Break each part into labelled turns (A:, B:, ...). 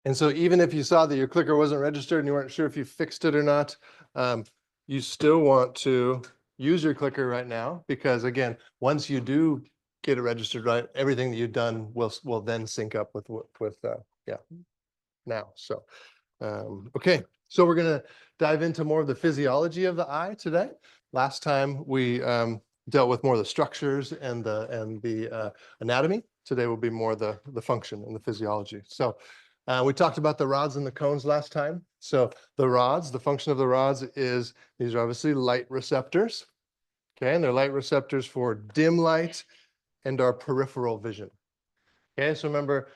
A: And so even if you saw that your clicker wasn't registered and you weren't sure if you fixed it or not, you still want to use your clicker right now, because again, once you do get it registered right, everything that you've done will then sync up with yeah, now. So okay, so we're gonna dive into more of the physiology of the eye today. Last time we dealt with more of the structures and the anatomy. Today will be more the function and the physiology. So we talked about the rods and the cones last time. So the rods, the function of the rods is, these are obviously light receptors. Okay, and they're light receptors for dim light and our peripheral vision. Okay, so remember,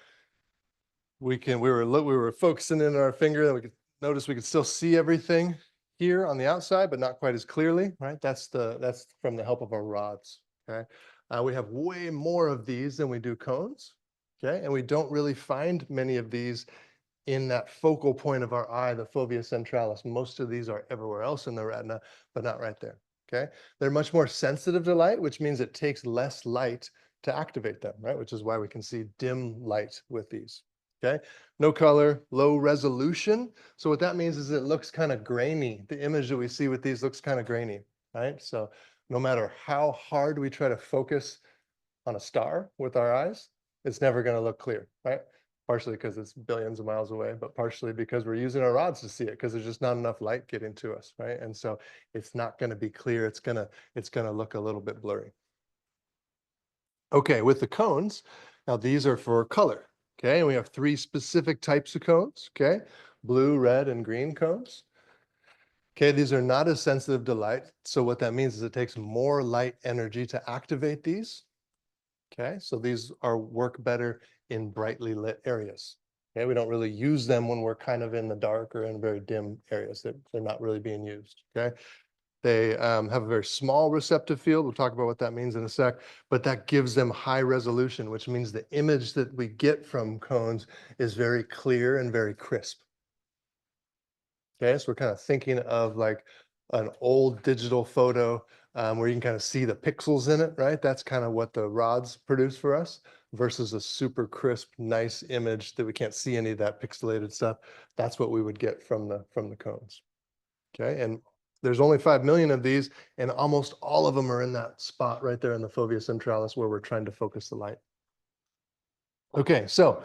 A: we were focusing in on our finger, and we could notice we could still see everything here on the outside, but not quite as clearly, right? That's from the help of our rods. Okay, we have way more of these than we do cones. Okay, and we don't really find many of these in that focal point of our eye, the fovea centralis. Most of these are everywhere else in the retina, but not right there. Okay, they're much more sensitive to light, which means it takes less light to activate them, right? Which is why we can see dim light with these. Okay, no color, low resolution. So what that means is it looks kind of grainy. The image that we see with these looks kind of grainy, right? So no matter how hard we try to focus on a star with our eyes, it's never going to look clear, right? Partially because it's billions of miles away, but partially because we're using our rods to see it, because there's just not enough light getting to us, right? And so it's not going to be clear. It's gonna look a little bit blurry. Okay, with the cones, now these are for color. Okay, and we have three specific types of cones. Okay, blue, red, and green cones. Okay, these are not as sensitive to light. So what that means is it takes more light energy to activate these. Okay, so these work better in brightly lit areas. Okay, we don't really use them when we're kind of in the dark or in very dim areas. They're not really being used. Okay, they have a very small receptive field. We'll talk about what that means in a sec, but that gives them high resolution, which means the image that we get from cones is very clear and very crisp. Okay, so we're kind of thinking of like an old digital photo where you can kind of see the pixels in it, right? That's kind of what the rods produce for us versus a super crisp, nice image that we can't see any of that pixelated stuff. That's what we would get from the cones. Okay, and there's only 5 million of these, and almost all of them are in that spot right there in the fovea centralis where we're trying to focus the light. Okay, so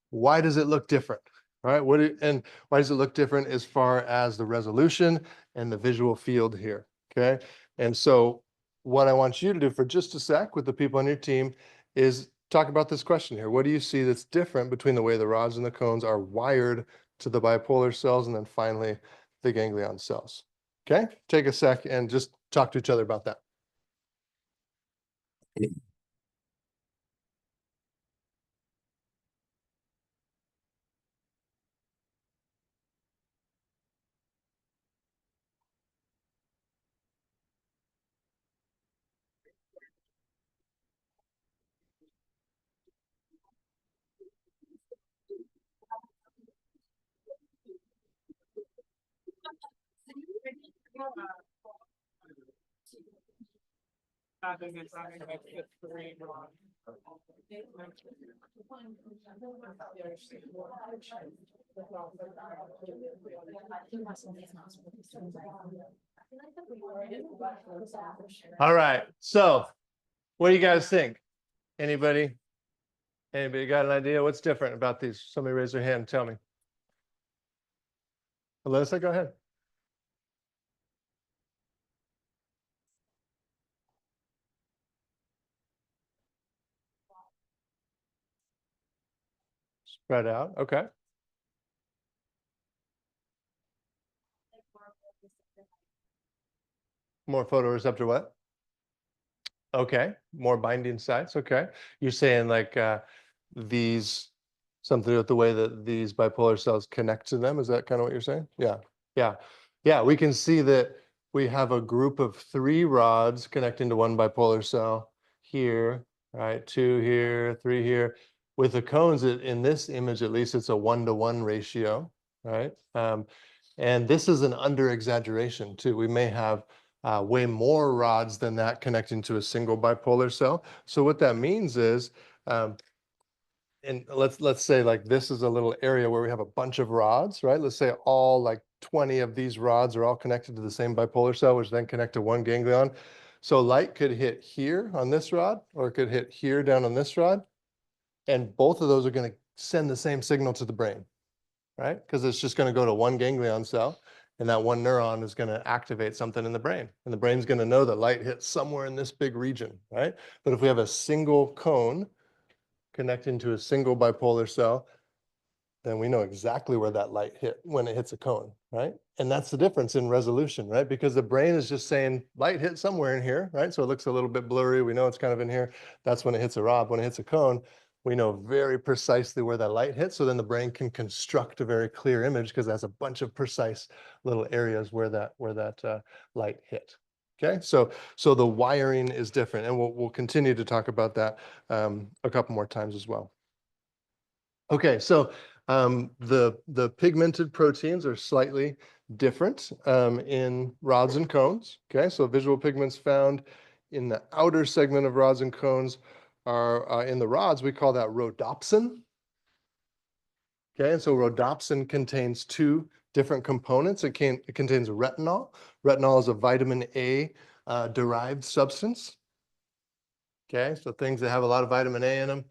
A: why does it look different? All right, and why does it look different as far as the resolution and the visual field here? Okay, and so what I want you to do for just a sec with the people on your team is talk about this question here. What do you see that's different between the way the rods and the cones are wired to the bipolar cells and then finally the ganglion cells? Okay, take a sec and just talk to each other about that. All right, so what do you guys think? Anybody got an idea what's different about these? Somebody raise their hand and tell me. Alyssa, go ahead. Spread out, okay. More photoreceptor what? Okay, more binding sites, okay. You're saying like these, something with the way that these bipolar cells connect to them, is that kind of what you're saying? Yeah, yeah. Yeah, we can see that we have a group of 3 rods connecting to one bipolar cell here, right? 2 here, 3 here. With the cones, in this image, at least, it's a 1-to-1 ratio, right? And this is an under exaggeration too. We may have way more rods than that connecting to a single bipolar cell. So what that means is and let's say like this is a little area where we have a bunch of rods, right? Let's say all like 20 of these rods are all connected to the same bipolar cell, which then connect to one ganglion. So light could hit here on this rod, or it could hit here down on this rod. And both of those are going to send the same signal to the brain, right? Because it's just going to go to one ganglion cell, and that one neuron is going to activate something in the brain. And the brain's going to know that light hits somewhere in this big region, right? But if we have a single cone connecting to a single bipolar cell, then we know exactly where that light hit when it hits a cone, right? And that's the difference in resolution, right? Because the brain is just saying light hit somewhere in here, right? So it looks a little bit blurry. We know it's kind of in here. That's when it hits a rod. When it hits a cone, we know very precisely where that light hits. So then the brain can construct a very clear image because that's a bunch of precise little areas where that light hit. Okay, so the wiring is different, and we'll continue to talk about that a couple more times as well. Okay, so the pigmented proteins are slightly different in rods and cones. Okay, so visual pigments found in the outer segment of rods and cones are in the rods, we call that rhodopsin. Okay, and so rhodopsin contains two different components. It contains retinol. Retinol is a vitamin A derived substance. Okay, so things that have a lot of vitamin A in them.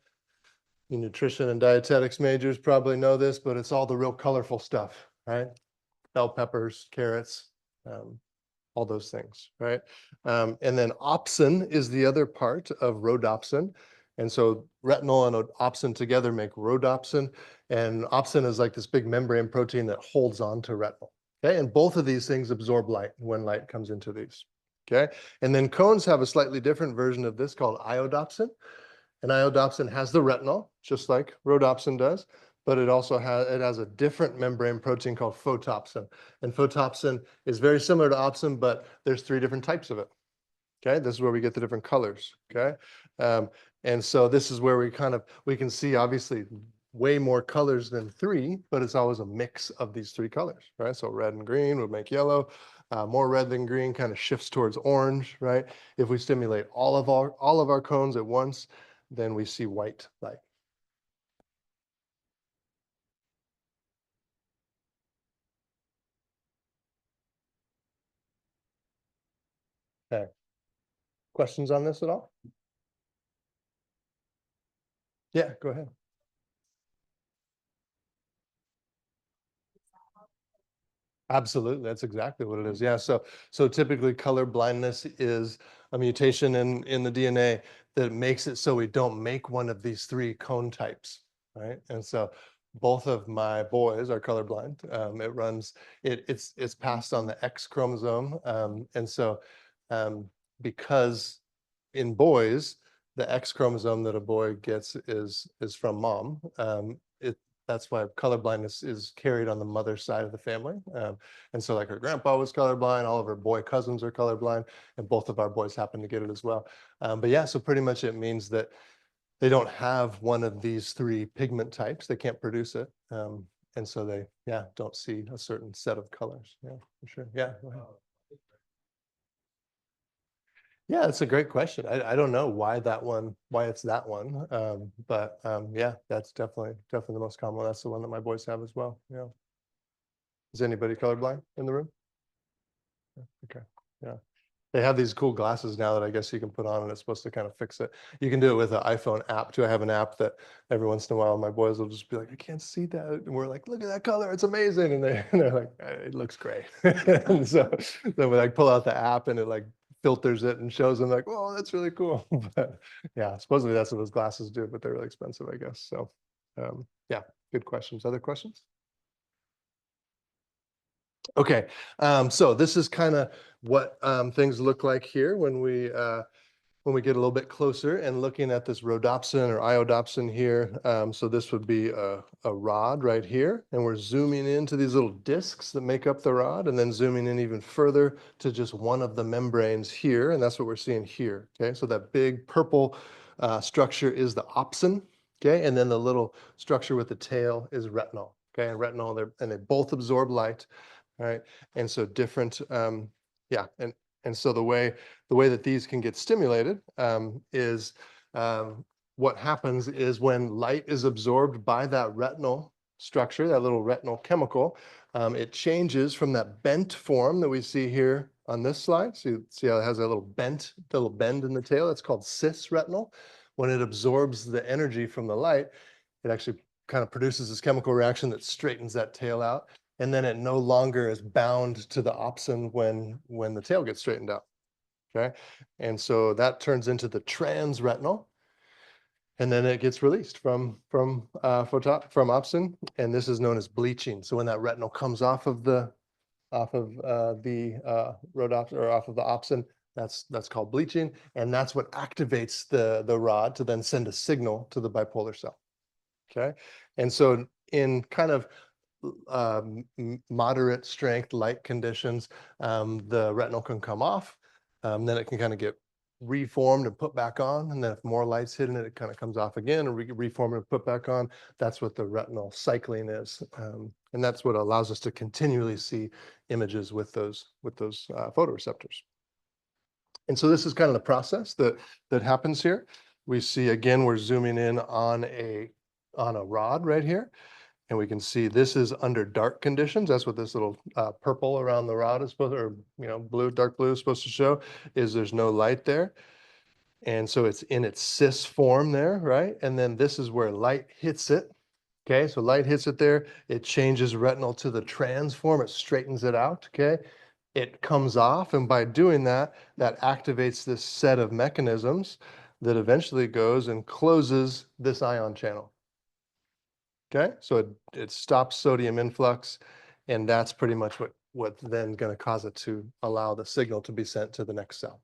A: You nutrition and dietetics majors probably know this, but it's all the real colorful stuff, right? Bell peppers, carrots, all those things, right? And then opsin is the other part of rhodopsin. And so retinol and opsin together make rhodopsin. And opsin is like this big membrane protein that holds on to retinol. Okay, and both of these things absorb light when light comes into these. Okay, and then cones have a slightly different version of this called iodopsin. And iodopsin has the retinol, just like rhodopsin does, but it also has a different membrane protein called photopsin. And photopsin is very similar to opsin, but there's three different types of it. Okay, this is where we get the different colors. Okay, and so this is where we can see obviously way more colors than three, but it's always a mix of these three colors, right? So red and green would make yellow. More red than green kind of shifts towards orange, right? If we stimulate all of our cones at once, then we see white light. Okay. Questions on this at all? Yeah, go ahead. Absolutely, that's exactly what it is. Yeah, so typically color blindness is a mutation in the DNA that makes it so we don't make one of these three cone types, right? And so both of my boys are colorblind. It's passed on the X chromosome, and so because in boys the X chromosome that a boy gets is from mom. That's why color blindness is carried on the mother's side of the family. And so like her grandpa was colorblind, all of her boy cousins are colorblind, and both of our boys happen to get it as well. But yeah, so pretty much it means that they don't have one of these three pigment types. They can't produce it. And so they, yeah, don't see a certain set of colors. Yeah, for sure. Yeah, go ahead. Yeah, it's a great question. I don't know why it's that one. But yeah, that's definitely the most common one. That's the one that my boys have as well. Yeah. Is anybody colorblind in the room? Yeah, okay. Yeah. They have these cool glasses now that I guess you can put on and it's supposed to kind of fix it. You can do it with an iPhone app too. I have an app that every once in a while my boys will just be like, I can't see that. And we're like, look at that color. It's amazing. And they're like, it looks great. And so then we like pull out the app and it like filters it and shows them like, oh, that's really cool. But yeah, supposedly that's what those glasses do, but they're really expensive, I guess. So yeah, good questions. Other questions? Okay, so this is kind of what things look like here when we get a little bit closer and looking at this rhodopsin or iodopsin here. So this would be a rod right here, and we're zooming into these little discs that make up the rod, and then zooming in even further to just one of the membranes here, and that's what we're seeing here. Okay, so that big purple structure is the opsin. Okay, and then the little structure with the tail is retinol. Okay, and retinol, they both absorb light. All right, and so different, yeah, and so the way that these can get stimulated is what happens is when light is absorbed by that retinal structure, that little retinal chemical, it changes from that bent form that we see here on this slide. So you see how it has a little bend in the tail. It's called cisretinal. When it absorbs the energy from the light, it actually kind of produces this chemical reaction that straightens that tail out. And then it no longer is bound to the opsin when the tail gets straightened out. Okay. And so that turns into the transretinal. And then it gets released from opsin, and this is known as bleaching. So when that retinal comes off of the rhodopsin or off of the opsin, that's called bleaching, and that's what activates the rod to then send a signal to the bipolar cell. Okay, and so in kind of moderate strength light conditions, the retinal can come off, then it can kind of get reformed and put back on, and then if more light's hitting it, it kind of comes off again and reform and put back on. That's what the retinal cycling is, and that's what allows us to continually see images with those photoreceptors. And so this is kind of the process that happens here. We see again, we're zooming in on a rod right here. And we can see this is under dark conditions. That's what this little purple around the rod is supposed to, or blue, dark blue is supposed to show, is there's no light there. And so it's in its cis form there, right? And then this is where light hits it. Okay, so light hits it there. It changes retinal to the trans form. It straightens it out, okay? It comes off, and by doing that, that activates this set of mechanisms that eventually goes and closes this ion channel. Okay, so it stops sodium influx, and that's pretty much what then going to cause it to allow the signal to be sent to the next cell.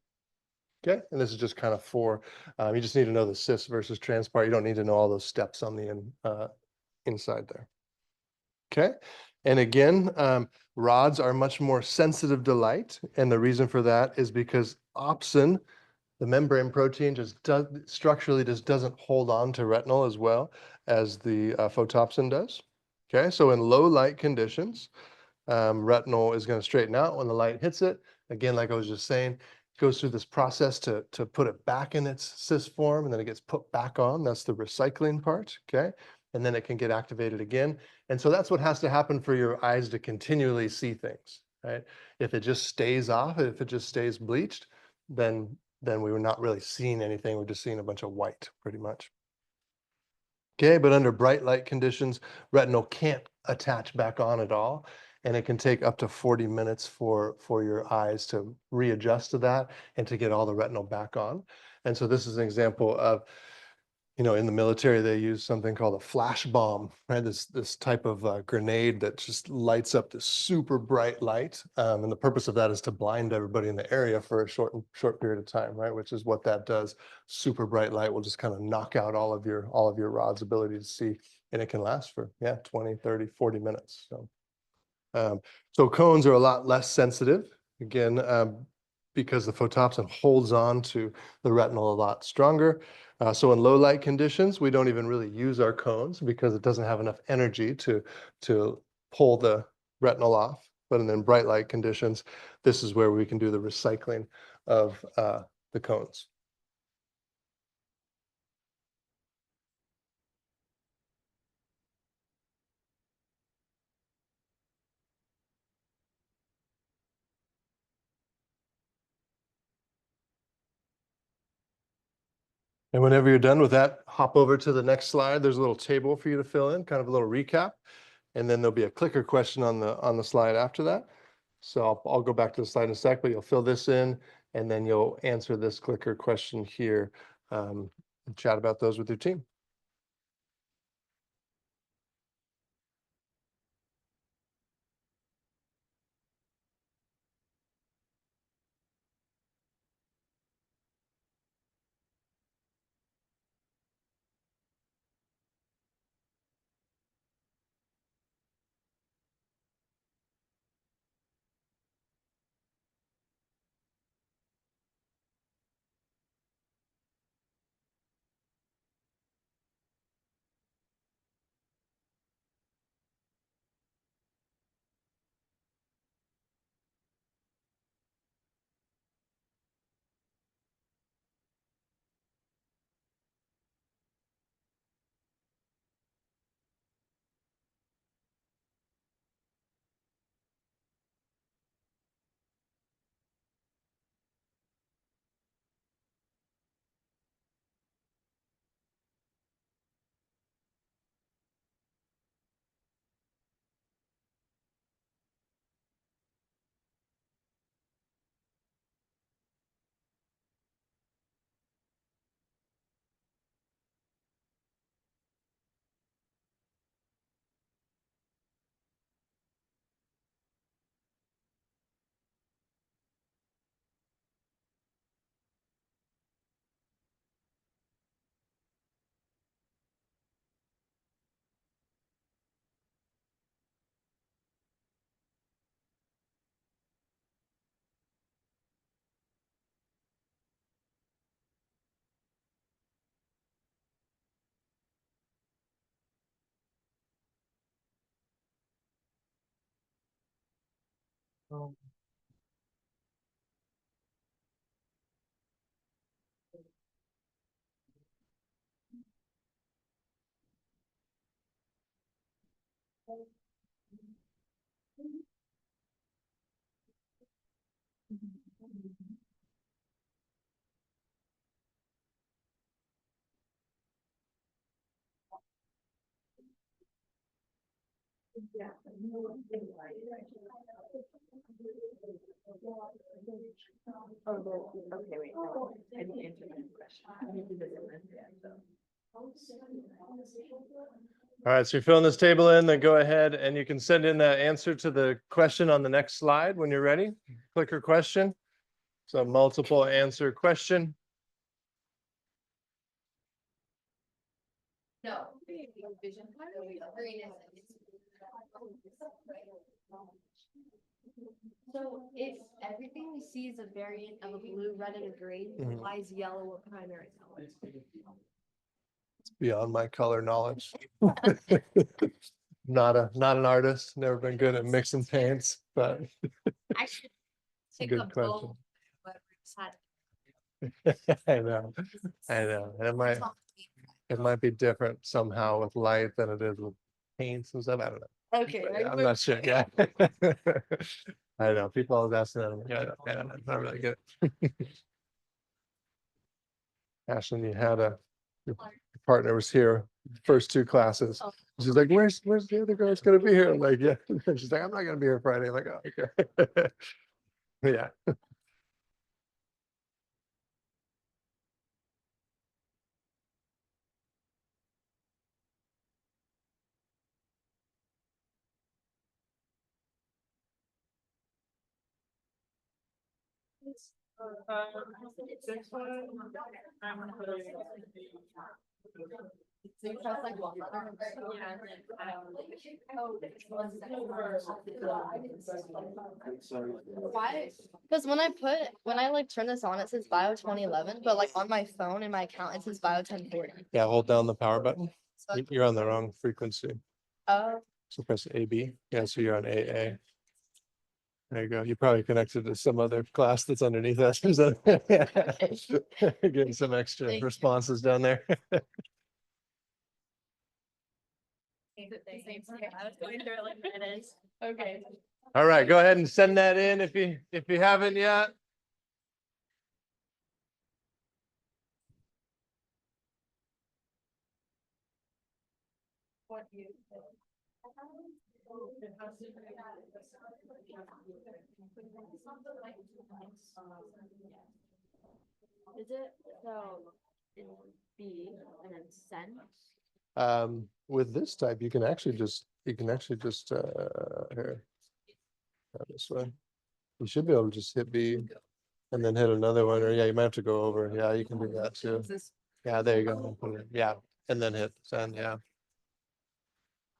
A: Okay, and this is just kind of you just need to know the cis versus trans part. You don't need to know all those steps on the inside there. Okay, and again, rods are much more sensitive to light, and the reason for that is because opsin, the membrane protein, structurally just doesn't hold on to retinal as well as the photopsin does. Okay, so in low light conditions, retinal is going to straighten out when the light hits it. Again, like I was just saying, it goes through this process to put it back in its cis form, and then it gets put back on. That's the recycling part. Okay, and then it can get activated again. And so that's what has to happen for your eyes to continually see things, right? If it just stays off, if it just stays bleached, then we were not really seeing anything. We're just seeing a bunch of white, pretty much. Okay, but under bright light conditions, retinal can't attach back on at all, and it can take up to 40 minutes for your eyes to readjust to that and to get all the retinal back on. And so this is an example of, in the military, they use something called a flash bomb, right? This type of grenade that just lights up this super bright light. And the purpose of that is to blind everybody in the area for a short period of time, right? Which is what that does. Super bright light will just kind of knock out all of your rod's ability to see. And it can last for, 20, 30, 40 minutes. So cones are a lot less sensitive. Again, because the photopsin holds on to the retinal a lot stronger. So in low light conditions, we don't even really use our cones because it doesn't have enough energy to pull the retinal off. But in bright light conditions, this is where we can do the recycling of the cones. And whenever you're done with that, hop over to the next slide. There's a little table for you to fill in, kind of a little recap. And then there'll be a clicker question on the slide after that. So I'll go back to the slide in a sec, but you'll fill this in, and then you'll answer this clicker question here, and chat about those with your team.
B: Okay, wait, no, I didn't answer that question. I need to visit with them, so.
A: All right, so you're filling this table in, then go ahead and you can send in the answer to the question on the next slide when you're ready. Clicker question. So multiple answer question.
C: No. Vision. Green is. So if everything we see is a variant of a blue, red, and a green,
A: Mhm.
C: why is yellow a primary color?
A: It's beyond my color knowledge. Not an artist, never been good at mixing paints, but
C: I should
A: it's a
C: pick
A: good
C: up
A: question.
C: both. Whoever decided.
A: I know. And it might be different somehow with light than it is with paints and stuff. I don't know.
C: Okay.
A: But yeah, I'm not sure. Yeah. I know. People always ask that. I'm like, I don't know. Not really good. Ashlyn, your partner was here first two classes.
C: Oh.
A: She's like, where's the other girl that's gonna be here? I'm like, yeah. She's like, I'm not gonna be here Friday. I'm like, oh, okay. Yeah.
C: Why? Because when I like turn this on, it says BIO 2011, but like on my phone in my account, it says BIO 1040.
A: Yeah, hold down the power button.
C: So,
A: You're on the wrong frequency.
C: oh,
A: So press AB. Yeah, so you're on AA. There you go. You probably connected to some other class that's underneath us. Getting some extra
C: Thank you.
A: responses down there.
C: I was going through it like it is. Okay.
A: All right, go ahead and send that in if you haven't yet.
C: Is it so it's B and then send?
A: With this type, you can actually just here, try this one. You should be able to just hit B and then hit another one, or yeah, you might have to go over. Yeah, you can do that too. Yeah, there you go. Yeah, and then hit send. Yeah.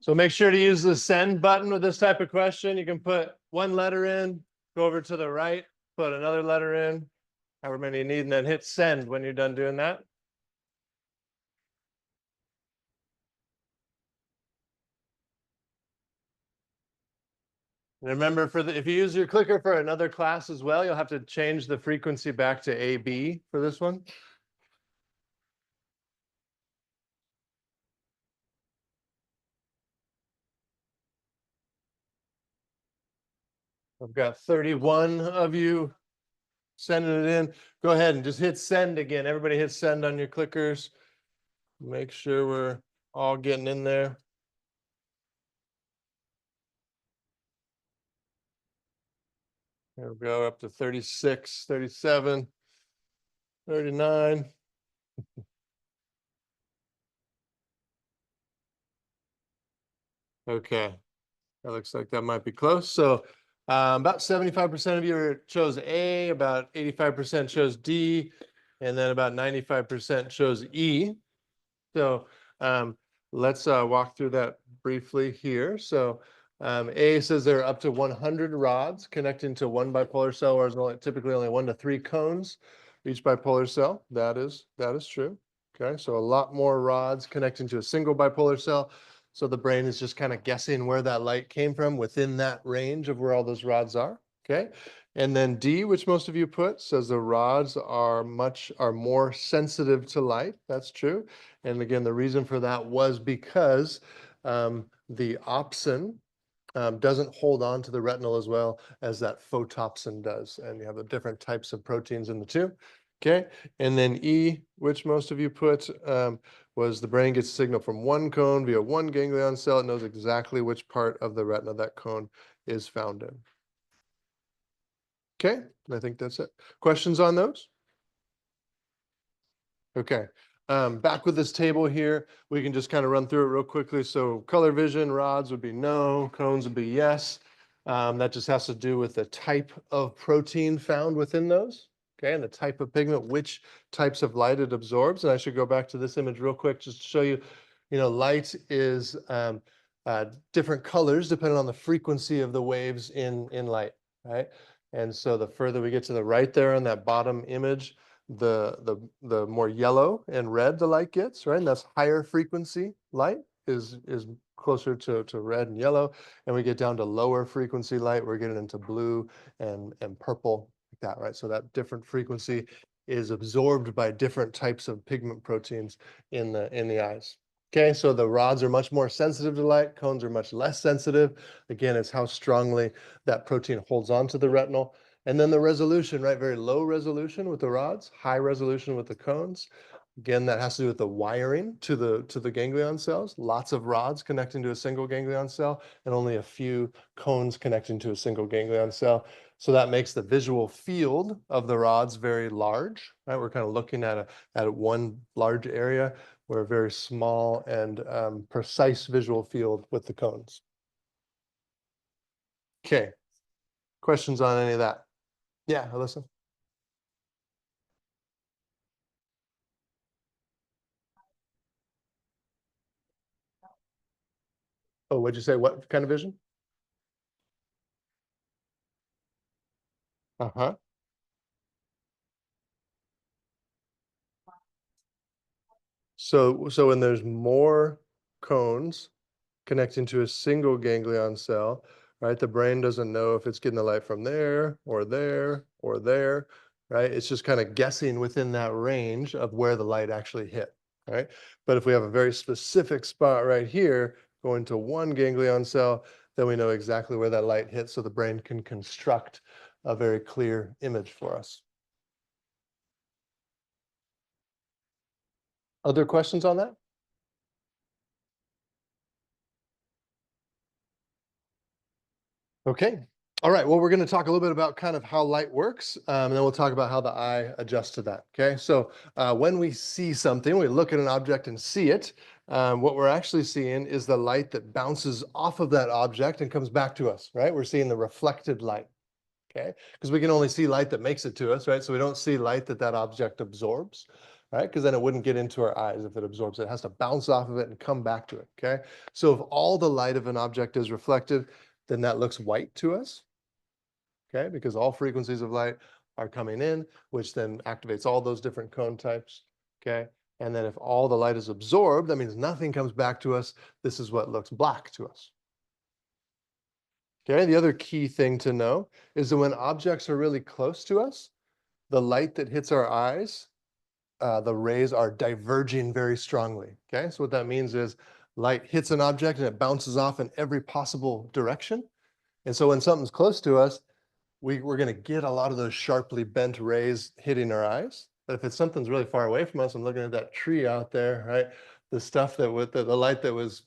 A: So make sure to use the send button with this type of question. You can put one letter in, go over to the right, put another letter in, however many you need, and then hit send when you're done doing that. And remember, if you use your clicker for another class as well, you'll have to change the frequency back to AB for this one. I've got 31 of you sending it in. Go ahead and just hit send again. Everybody hit send on your clickers. Make sure we're all getting in there. There we go, up to 36, 37, 39. Okay, that looks like that might be close. So about 75% of you chose A, about 85% chose D, and then about 95% chose E. So let's walk through that briefly here. So A says there are up to 100 rods connecting to one bipolar cell, whereas typically only 1 to 3 cones each bipolar cell. That is true. Okay, so a lot more rods connecting to a single bipolar cell. So the brain is just kind of guessing where that light came from within that range of where all those rods are. Okay, and then D, which most of you put, says the rods are more sensitive to light. That's true. And again, the reason for that was because the opsin doesn't hold on to the retinal as well as that photopsin does. And you have the different types of proteins in the two. Okay, and then E, which most of you put, was the brain gets a signal from one cone via one ganglion cell. It knows exactly which part of the retina that cone is found in. Okay, I think that's it. Questions on those? Okay, back with this table here, we can just kind of run through it real quickly. So color vision, rods would be no, cones would be yes. That just has to do with the type of protein found within those. Okay, and the type of pigment, which types of light it absorbs. And I should go back to this image real quick just to show you, light is different colors depending on the frequency of the waves in light, right? And so the further we get to the right there on that bottom image, the more yellow and red the light gets, right? And that's higher frequency light is closer to red and yellow. And we get down to lower frequency light, we're getting into blue and purple like that, right? So that different frequency is absorbed by different types of pigment proteins in the eyes. Okay, so the rods are much more sensitive to light, cones are much less sensitive. Again, it's how strongly that protein holds on to the retinal. And then the resolution, right? Very low resolution with the rods, high resolution with the cones. Again, that has to do with the wiring to the ganglion cells. Lots of rods connecting to a single ganglion cell and only a few cones connecting to a single ganglion cell. So that makes the visual field of the rods very large, right? We're kind of looking at one large area where a very small and precise visual field with the cones. Okay, questions on any of that? Yeah, Alyssa? Oh, what'd you say? What kind of vision? Uh-huh. So when there's more cones connecting to a single ganglion cell, right? The brain doesn't know if it's getting the light from there or there or there, right? It's just kind of guessing within that range of where the light actually hit, right? But if we have a very specific spot right here going to one ganglion cell, then we know exactly where that light hits, so the brain can construct a very clear image for us. Other questions on that? Okay. All right. Well, we're going to talk a little bit about kind of how light works, and then we'll talk about how the eye adjusts to that. Okay. So when we see something, we look at an object and see it. What we're actually seeing is the light that bounces off of that object and comes back to us, right? We're seeing the reflected light. Okay. Because we can only see light that makes it to us, right? So we don't see light that object absorbs, right? Because then it wouldn't get into our eyes if it absorbs it. It has to bounce off of it and come back to it. Okay. So if all the light of an object is reflected, then that looks white to us. Okay, because all frequencies of light are coming in, which then activates all those different cone types. Okay, and then if all the light is absorbed, that means nothing comes back to us. This is what looks black to us. Okay, the other key thing to know is that when objects are really close to us, the light that hits our eyes, the rays are diverging very strongly. Okay, so what that means is light hits an object and it bounces off in every possible direction. And so when something's close to us, we're going to get a lot of those sharply bent rays hitting our eyes. But if it's something's really far away from us, I'm looking at that tree out there, right? The stuff that with the light that was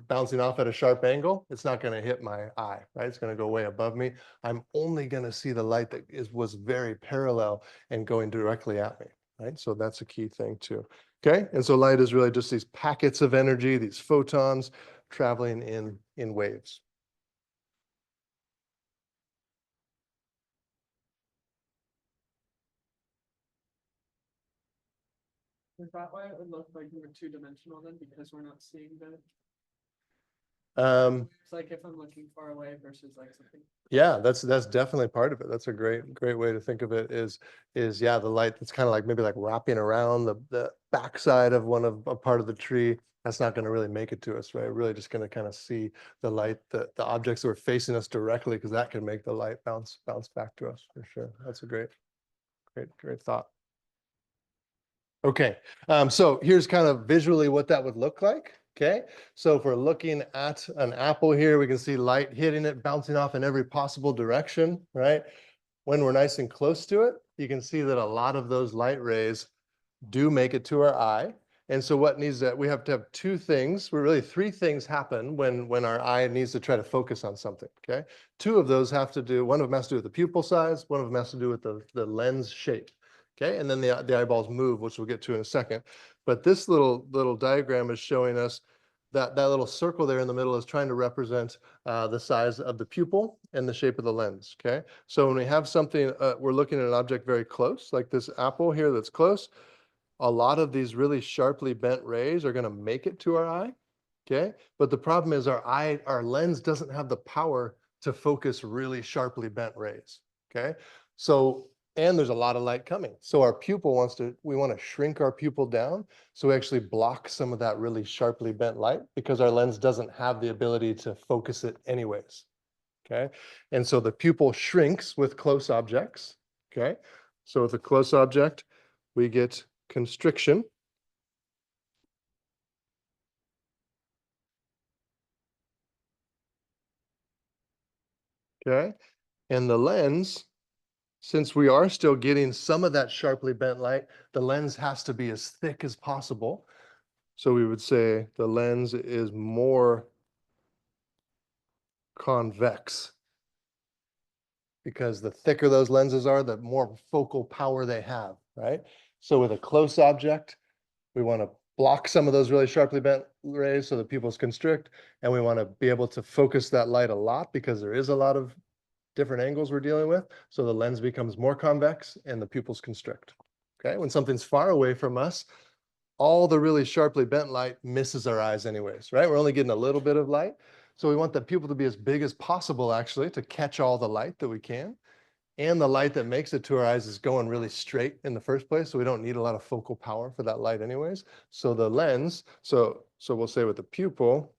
A: bouncing off at a sharp angle, it's not going to hit my eye, right? It's going to go way above me. I'm only going to see the light that was very parallel and going directly at me, right? So that's a key thing too. Okay, and so light is really just these packets of energy, these photons traveling in waves.
D: Is that why it would look like we were two-dimensional then, because we're not seeing the? It's like if I'm looking far away versus like something.
A: Yeah, that's definitely part of it. That's a great way to think of it is yeah, the light that's kind of like maybe like wrapping around the backside of a part of the tree. That's not going to really make it to us, right? We're really just going to kind of see the light, the objects that are facing us directly, because that can make the light bounce back to us for sure. That's a great thought. Okay, so here's kind of visually what that would look like. Okay, so if we're looking at an apple here, we can see light hitting it, bouncing off in every possible direction, right? When we're nice and close to it, you can see that a lot of those light rays do make it to our eye. And so we have to have two things, well, really three things happen when our eye needs to try to focus on something, okay? Two of those have to do, one of them has to do with the pupil size, one of them has to do with the lens shape, okay? And then the eyeballs move, which we'll get to in a second. But this little diagram is showing us that little circle there in the middle is trying to represent the size of the pupil and the shape of the lens, okay? So when we have something, we're looking at an object very close, like this apple here that's close, a lot of these really sharply bent rays are going to make it to our eye, okay? But the problem is our lens doesn't have the power to focus really sharply bent rays, okay? So, and there's a lot of light coming. So our pupil we want to shrink our pupil down. So we actually block some of that really sharply bent light because our lens doesn't have the ability to focus it anyways, okay? And so the pupil shrinks with close objects, okay? So with a close object, we get constriction. Okay. And the lens, since we are still getting some of that sharply bent light, the lens has to be as thick as possible. So we would say the lens is more convex, because the thicker those lenses are, the more focal power they have, right? So with a close object, we want to block some of those really sharply bent rays so the pupils constrict, and we want to be able to focus that light a lot because there is a lot of different angles we're dealing with. So the lens becomes more convex and the pupils constrict. Okay, when something's far away from us, all the really sharply bent light misses our eyes anyways, right? We're only getting a little bit of light. So we want the pupil to be as big as possible actually to catch all the light that we can. And the light that makes it to our eyes is going really straight in the first place. So we don't need a lot of focal power for that light anyways. So the lens, so we'll say with the pupil,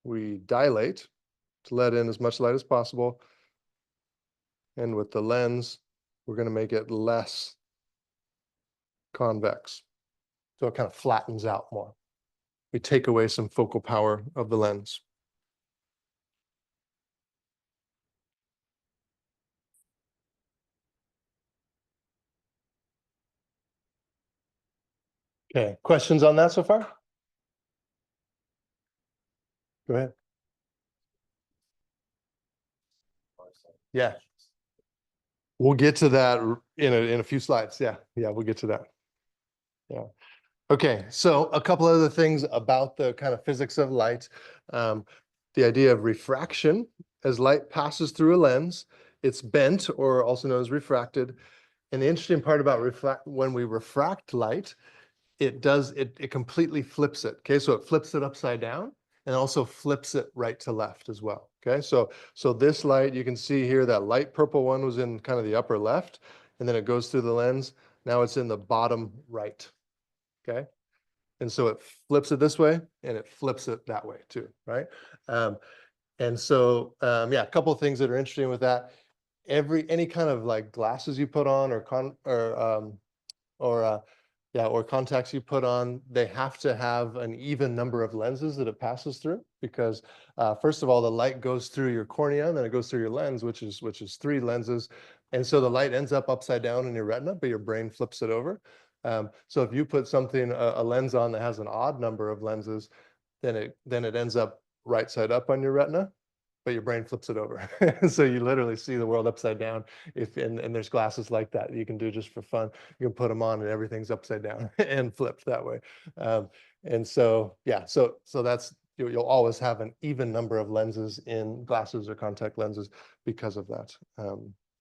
A: we dilate to let in as much light as possible. And with the lens, we're going to make it less convex. So it kind of flattens out more. We take away some focal power of the lens. Okay, questions on that so far? Go ahead. Yeah. We'll get to that in a few slides. Yeah, we'll get to that. Yeah. Okay, so a couple other things about the kind of physics of light. The idea of refraction. As light passes through a lens, it's bent, or also known as refracted. And the interesting part about when we refract light, it completely flips it. Okay, so it flips it upside down and also flips it right to left as well. Okay, so this light, you can see here that light purple one was in kind of the upper left, and then it goes through the lens. Now it's in the bottom right. Okay, and so it flips it this way and it flips it that way too, right? And so yeah, a couple of things that are interesting with that. Any kind of like glasses you put on or contacts you put on, they have to have an even number of lenses that it passes through, because first of all, the light goes through your cornea, and then it goes through your lens, which is three lenses. And so the light ends up upside down in your retina, but your brain flips it over. So if you put a lens on that has an odd number of lenses, then it ends up right side up on your retina, but your brain flips it over. So you literally see the world upside down. And there's glasses like that you can do just for fun. You can put them on and everything's upside down and flipped that way. And so, yeah, so that's, you'll always have an even number of lenses in glasses or contact lenses because of that.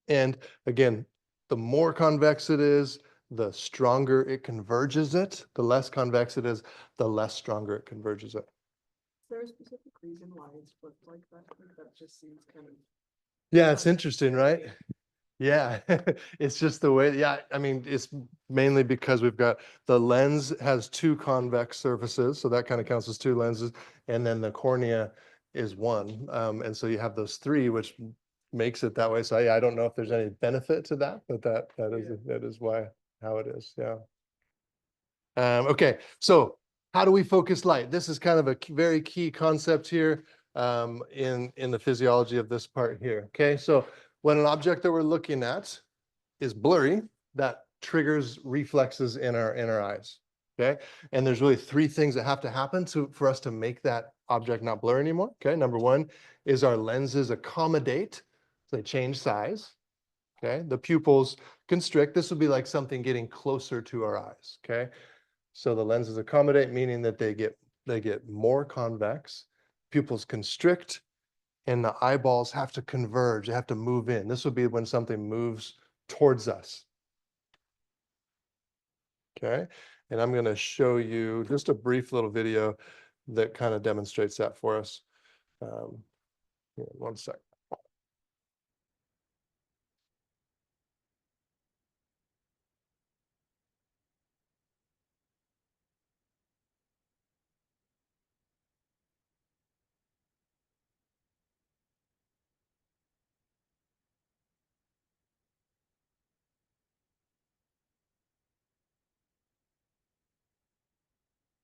A: And again, the more convex it is, the stronger it converges it. The less convex it is, the less stronger it converges it.
D: there a specific reason why it's flipped like that? Like that just seems kind of.
A: Yeah, it's interesting, right? Yeah, it's just the way, yeah, I mean, it's mainly because we've got, the lens has two convex surfaces, so that kind of counts as two lenses, and then the cornea is one. And so you have those three, which makes it that way. So I don't know if there's any benefit to that, but that is why, how it is, yeah. Okay, so how do we focus light? This is kind of a very key concept here in the physiology of this part here. Okay, so when an object that we're looking at is blurry, that triggers reflexes in our eyes. Okay, and there's really three things that have to happen for us to make that object not blur anymore. Okay, number one is our lenses accommodate, so they change size. Okay, the pupils constrict. This would be like something getting closer to our eyes. Okay. So the lenses accommodate, meaning that they get more convex, pupils constrict, and the eyeballs have to converge, they have to move in. This would be when something moves towards us. Okay, and I'm going to show you just a brief little video that kind of demonstrates that for us. Here, one sec.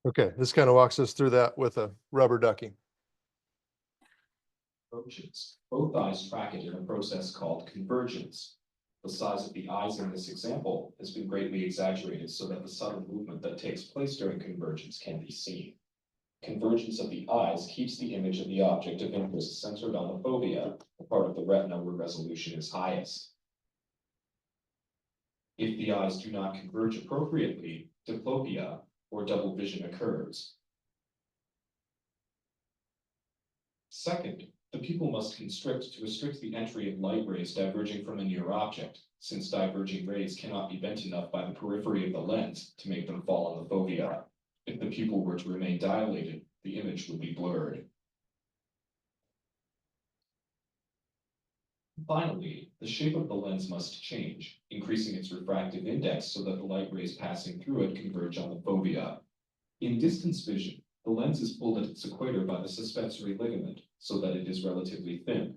A: Okay, this kind of walks us through that with a rubber ducky.
E: Convergence. Both eyes track it in a process called convergence. The size of the eyes in this example has been greatly exaggerated so that the subtle movement that takes place during convergence can be seen. Convergence of the eyes keeps the image of the object of interest centered on the fovea, the part of the retina where resolution is highest. If the eyes do not converge appropriately, diplopia, or double vision occurs. Second, the pupil must constrict to restrict the entry of light rays diverging from a near object, since diverging rays cannot be bent enough by the periphery of the lens to make them fall on the fovea. If the pupil were to remain dilated, the image would be blurred. Finally, the shape of the lens must change, increasing its refractive index so that the light rays passing through it converge on the fovea. In distance vision, the lens is pulled at its equator by the suspensory ligament so that it is relatively thin.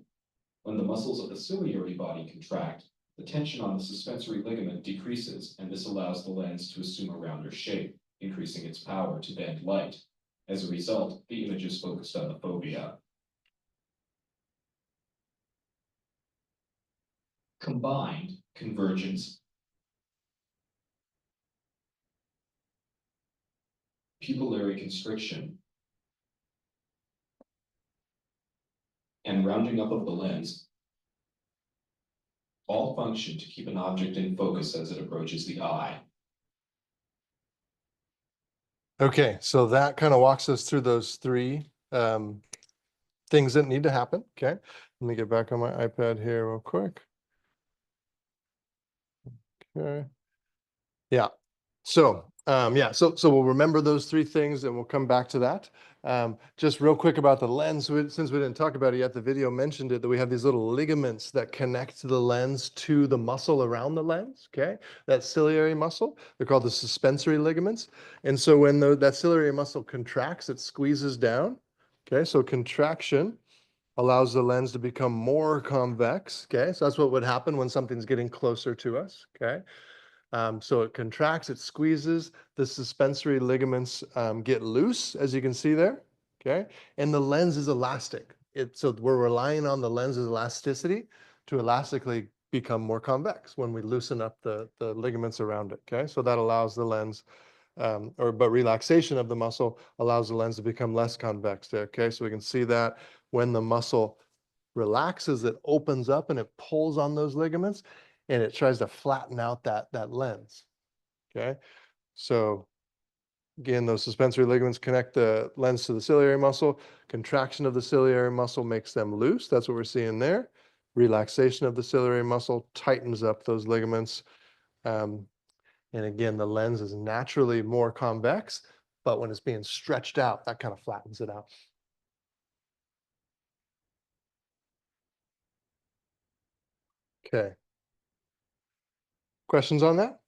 E: When the muscles of the ciliary body contract, the tension on the suspensory ligament decreases, and this allows the lens to assume a rounder shape, increasing its power to bend light. As a result, the image is focused on the fovea. Combined convergence, pupillary constriction, and rounding up of the lens all function to keep an object in focus as it approaches the eye.
A: Okay, so that kind of walks us through those three things that need to happen. Okay, let me get back on my iPad here real quick. Okay. Yeah. So, so we'll remember those three things and we'll come back to that. Just real quick about the lens, since we didn't talk about it yet, the video mentioned it, that we have these little ligaments that connect the lens to the muscle around the lens, okay? That ciliary muscle, they're called the suspensory ligaments. And so when that ciliary muscle contracts, it squeezes down, okay? So contraction allows the lens to become more convex, okay? So that's what would happen when something's getting closer to us, okay? So it contracts, it squeezes, the suspensory ligaments get loose, as you can see there, okay? And the lens is elastic. So we're relying on the lens's elasticity to elastically become more convex when we loosen up the ligaments around it, okay? So that allows the lens, but relaxation of the muscle allows the lens to become less convex there, okay? So we can see that when the muscle relaxes, it opens up and it pulls on those ligaments and it tries to flatten out that lens, okay? So again, those suspensory ligaments connect the lens to the ciliary muscle. Contraction of the ciliary muscle makes them loose. That's what we're seeing there. Relaxation of the ciliary muscle tightens up those ligaments. And again, the lens is naturally more convex, but when it's being stretched out, that kind of flattens it out. Okay. Questions on that?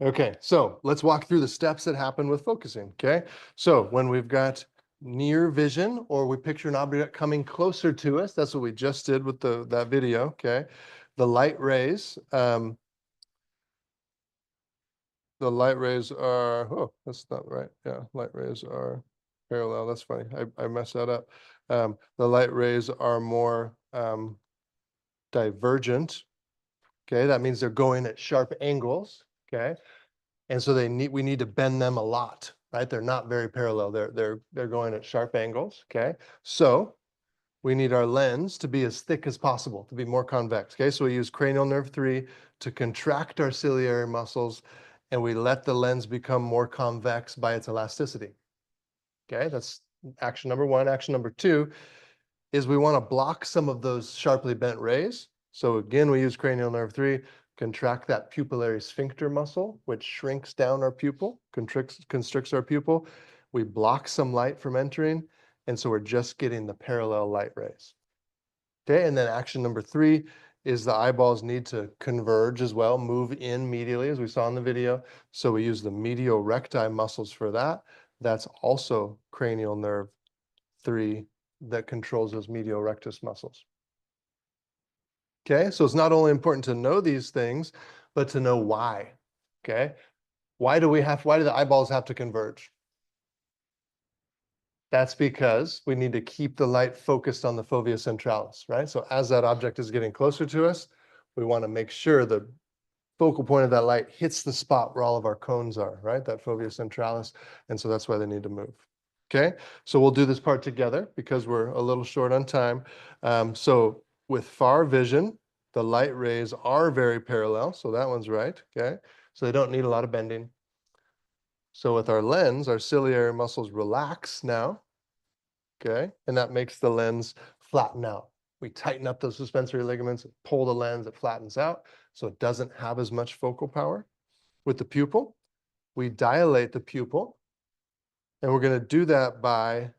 A: Okay, so let's walk through the steps that happen with focusing, okay? So when we've got near vision or we picture an object coming closer to us, that's what we just did with that video, okay? The light rays are, oh, that's not right. Yeah, light rays are parallel. That's funny. I messed that up. The light rays are more divergent. Okay, that means they're going at sharp angles. Okay, and so we need to bend them a lot, right? They're not very parallel. They're going at sharp angles. Okay, so we need our lens to be as thick as possible, to be more convex. Okay, so we use cranial nerve 3 to contract our ciliary muscles, and we let the lens become more convex by its elasticity. Okay, that's action number 1. Action number 2 is we want to block some of those sharply bent rays. So again, we use cranial nerve 3, contract that pupillary sphincter muscle, which shrinks down our pupil, constricts our pupil. We block some light from entering, and so we're just getting the parallel light rays. Okay, and then action number 3 is the eyeballs need to converge as well, move in medially, as we saw in the video. So we use the medial recti muscles for that. That's also cranial nerve 3 that controls those medial rectus muscles. Okay, so it's not only important to know these things, but to know why. Okay, why do the eyeballs have to converge? That's because we need to keep the light focused on the fovea centralis, right? So as that object is getting closer to us, we want to make sure the focal point of that light hits the spot where all of our cones are, right? That fovea centralis. And so that's why they need to move. Okay, so we'll do this part together because we're a little short on time. So with far vision, the light rays are very parallel. So that one's right. Okay, so they don't need a lot of bending. So with our lens, our ciliary muscles relax now. Okay, and that makes the lens flatten out. We tighten up those suspensory ligaments, pull the lens, it flattens out, so it doesn't have as much focal power. With the pupil, we dilate the pupil, and we're going to do that by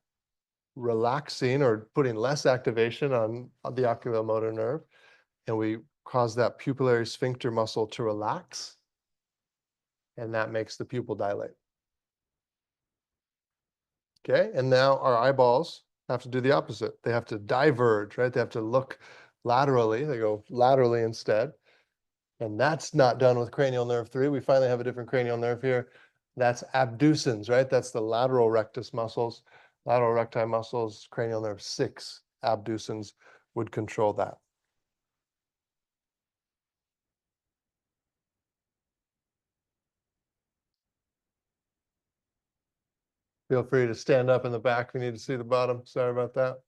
A: relaxing or putting less activation on the oculomotor nerve, and we cause that pupillary sphincter muscle to relax, and that makes the pupil dilate. Okay, and now our eyeballs have to do the opposite. They have to diverge, right? They have to look laterally. They go laterally instead. And that's not done with cranial nerve 3. We finally have a different cranial nerve here. That's abducens, right? That's the lateral rectus muscles. Lateral recti muscles, cranial nerve 6 abducens would control that. Feel free to stand up in the back. We need to see the bottom. Sorry about that.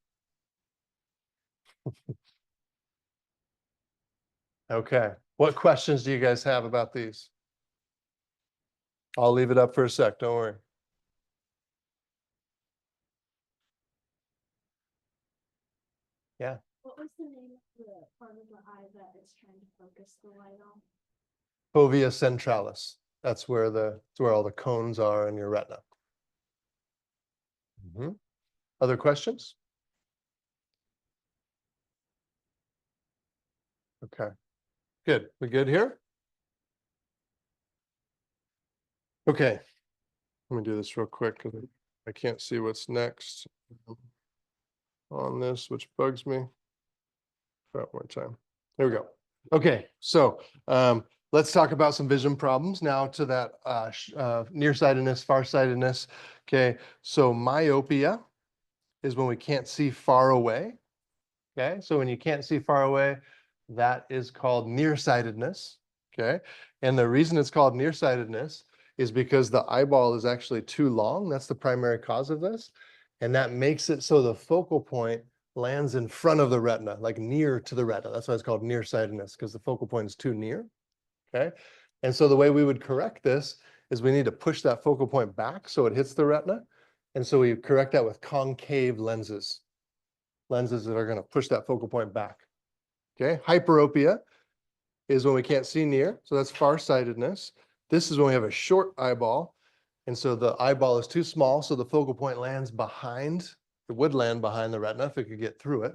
A: Okay. What questions do you guys have about these? I'll leave it up for a sec. Don't worry. Yeah.
F: What was the name of the part of the eye that it's trying to focus the light on?
A: Fovea centralis. That's where all the cones are in your retina. Other questions? Okay. Good. We good here? Okay. Let me do this real quick because I can't see what's next on this, which bugs me. Try it one more time. There we go. Okay, so let's talk about some vision problems now to that nearsightedness, farsightedness. Okay, so myopia is when we can't see far away. Okay, so when you can't see far away, that is called nearsightedness. Okay, and the reason it's called nearsightedness is because the eyeball is actually too long. That's the primary cause of this. And that makes it so the focal point lands in front of the retina, like near to the retina. That's why it's called nearsightedness, because the focal point is too near. Okay. And so the way we would correct this is we need to push that focal point back so it hits the retina. And so we correct that with concave lenses that are going to push that focal point back. Okay. Hyperopia is when we can't see near. So that's farsightedness. This is when we have a short eyeball. And so the eyeball is too small. So the focal point lands behind, it would land behind the retina if it could get through it.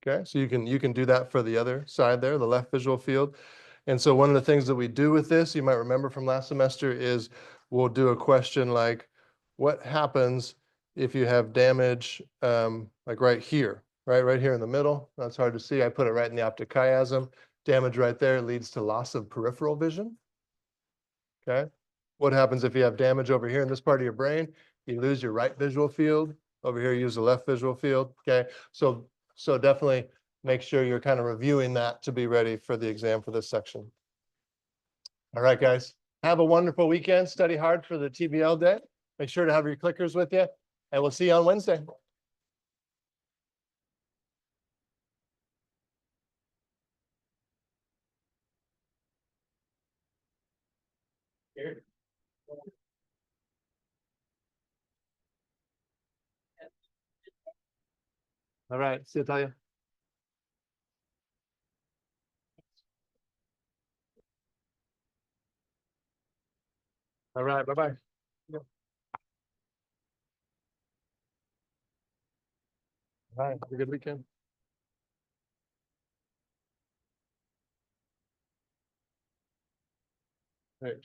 A: Okay, so you can do that for the other side there, the left visual field. And so one of the things that we do with this, you might remember from last semester, is we'll do a question like, what happens if you have damage like right here, right here in the middle? That's hard to see. I put it right in the optic chiasm. Damage right there leads to loss of peripheral vision. Okay. What happens if you have damage over here in this part of your brain? You lose your right visual field. Over here, you use the left visual field. Okay. So definitely make sure you're kind of reviewing that to be ready for the exam for this section. All right, guys. Have a wonderful weekend. Study hard for the TBL day. Make sure to have your clickers with you, and we'll see you on Wednesday. Here. All right. See you, Talia. All right. Bye-bye. All right. Have a good weekend. All right.